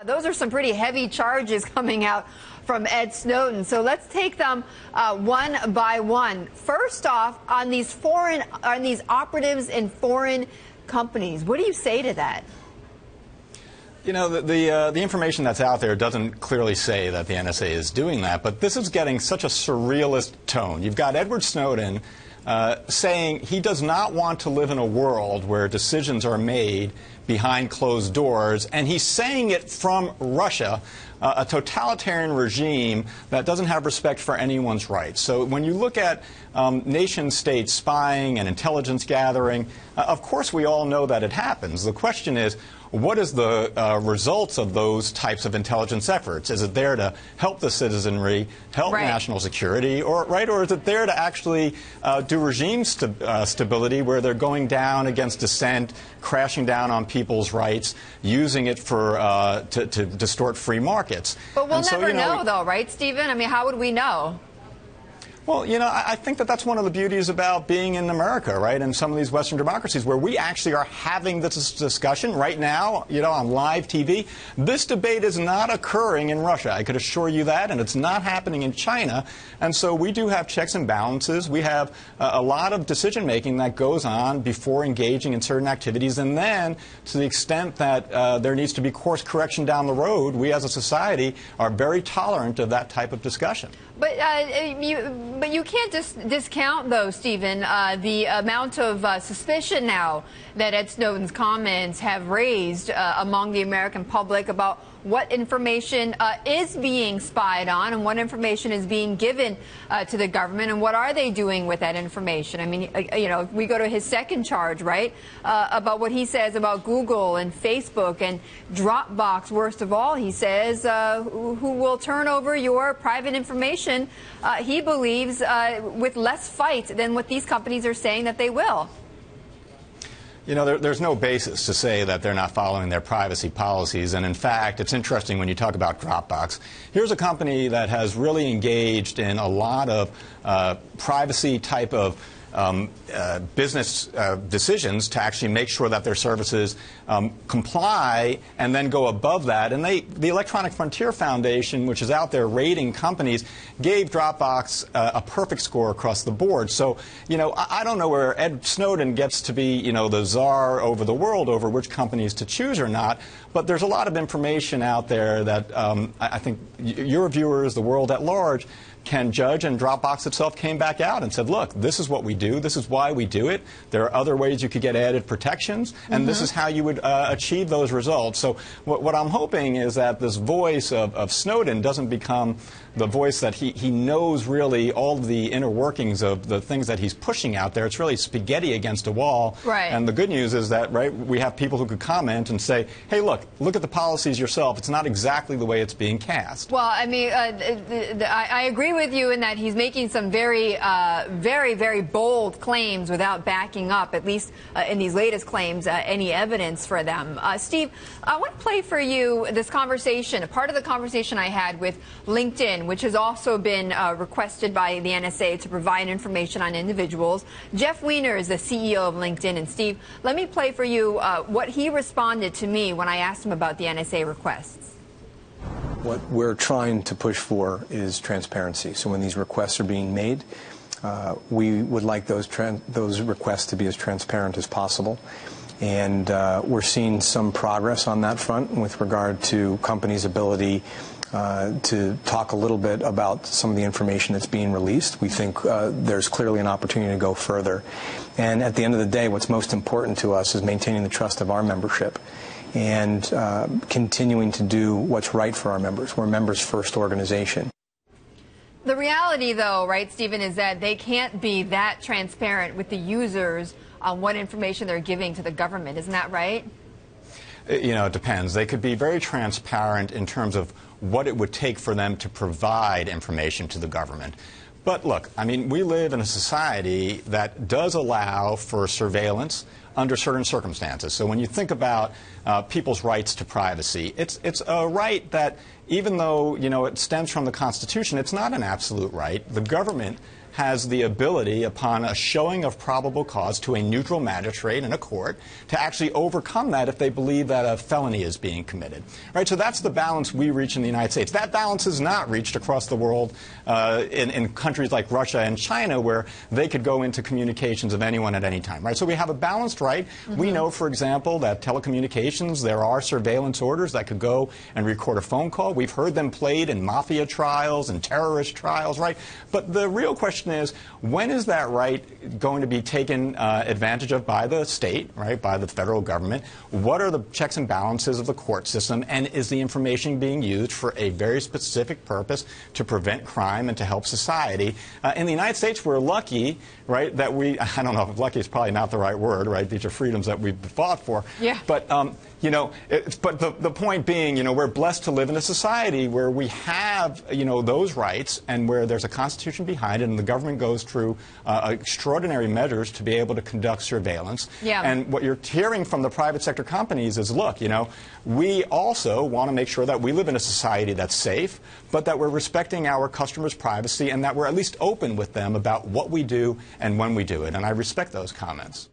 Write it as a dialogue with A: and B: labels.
A: Those are some pretty heavy charges coming out from Ed Snowden. So let's take them one by one. First off, on these operatives in foreign companies, what do you say to that?
B: You know, the information that's out there doesn't clearly say that the NSA is doing that, but this is getting such a surrealist tone. You've got Edward Snowden saying he does not want to live in a world where decisions are made behind closed doors, and he's saying it from Russia, a totalitarian regime that doesn't have respect for anyone's rights. So when you look at nation-state spying and intelligence gathering, of course we all know that it happens. The question is, what is the results of those types of intelligence efforts? Is it there to help the citizenry, help national security, or is it there to actually do regime stability where they're going down against dissent, crashing down on people's rights, using it for to distort free markets?
A: But we'll never know, though, right, Stephen? I mean, how would we know?
B: Well, you know, I think that that's one of the beauties about being in America, right, and some of these Western democracies where we actually are having this discussion right now, you know, on live TV. This debate is not occurring in Russia. I could assure you that, and it's not happening in China. And so we do have checks and balances. We have a lot of decision-making that goes on before engaging in certain activities. And then, to the extent that there needs to be course correction down the road, we as a society are very tolerant of that type of discussion.
A: But you can't discount, though, Stephen, the amount of suspicion now that Ed Snowden's comments have raised among the American public about what information is being spied on and what information is being given to the government, and what are they doing with that information. I mean, you know, we go to his second charge, right, about what he says about Google and Facebook and Dropbox. Worst of all, he says, who will turn over your private information, he believes, with less fight than what these companies are saying that they will.
B: You know, there's no basis to say that they're not following their privacy policies. And in fact, it's interesting when you talk about Dropbox. Here's a company that has really engaged in a lot of privacy type of business decisions to actually make sure that their services comply and then go above that. And the Electronic Frontier Foundation, which is out there rating companies, gave Dropbox a perfect score across the board. So, you know, I don't know where Ed Snowden gets to be, you know, the czar over the world over which companies to choose or not. But there's a lot of information out there that I think your viewers, the world at large, can judge, and Dropbox itself came back out and said, look, this is what we do, this is why we do it, there are other ways you could get added protections, and this is how you would achieve those results. So what I'm hoping is that this voice of Snowden doesn't become the voice that he knows really all of the inner workings of the things that he's pushing out there. It's really spaghetti against a wall.
A: Right.
B: And the good news is that, right, we have people who could comment and say, hey, look at the policies yourself. It's not exactly the way it's being cast.
A: Well, I mean, I agree with you in that he's making some very, very bold claims without backing up, at least in these latest claims, any evidence for them. Steve, I want to play for you this conversation, a part of the conversation I had with LinkedIn, which has also been requested by the NSA to provide information on individuals. Jeff Weiner is the CEO of LinkedIn. And Steve, let me play for you what he responded to me when I asked him about the NSA requests.
C: What we're trying to push for is transparency. So when these requests are being made, we would like those requests to be as transparent as possible. And we're seeing some progress on that front with regard to companies' ability to talk a little bit about some of the information that's being released. We think there's clearly an opportunity to go further. And at the end of the day, what's most important to us is maintaining the trust of our membership and continuing to do what's right for our members. We're a members-first organization.
A: The reality, though, right, Stephen, is that they can't be that transparent with the users on what information they're giving to the government. Isn't that right?
B: You know, it depends. They could be very transparent in terms of what it would take for them to provide information to the government. But look, I mean, we live in a society that does allow for surveillance under certain circumstances. So when you think about people's rights to privacy, it's a right that, even though, you know, it stems from the Constitution, it's not an absolute right. The government has the ability, upon a showing of probable cause to a neutral magistrate in a court, to actually overcome that if they believe that a felony is being committed. Right? So that's the balance we reach in the United States. That balance is not reached across the world in countries like Russia and China, where they could go into communications of anyone at any time. Right? So we have a balanced right. We know, for example, that telecommunications, there are surveillance orders that could go and record a phone call. We've heard them played in mafia trials and terrorist trials, right? But the real question is, when is that right going to be taken advantage of by the state, right, by the federal government? What are the checks and balances of the court system? And is the information being used for a very specific purpose to prevent crime and to help society? In the United States, we're lucky, right, that I don't know, lucky is probably not the right word, right? These are freedoms that we've fought for.
A: Yeah.
B: But, but the point being, we're blessed to live in a society where we have, those rights and where there's a constitution behind it, and the government goes through extraordinary measures to be able to conduct surveillance.
A: Yeah.
B: And what you're hearing from the private sector companies is, look, we also want to make sure that we live in a society that's safe, but that we're respecting our customers' privacy and that we're at least open with them about what we do and when we do it. And I respect those comments.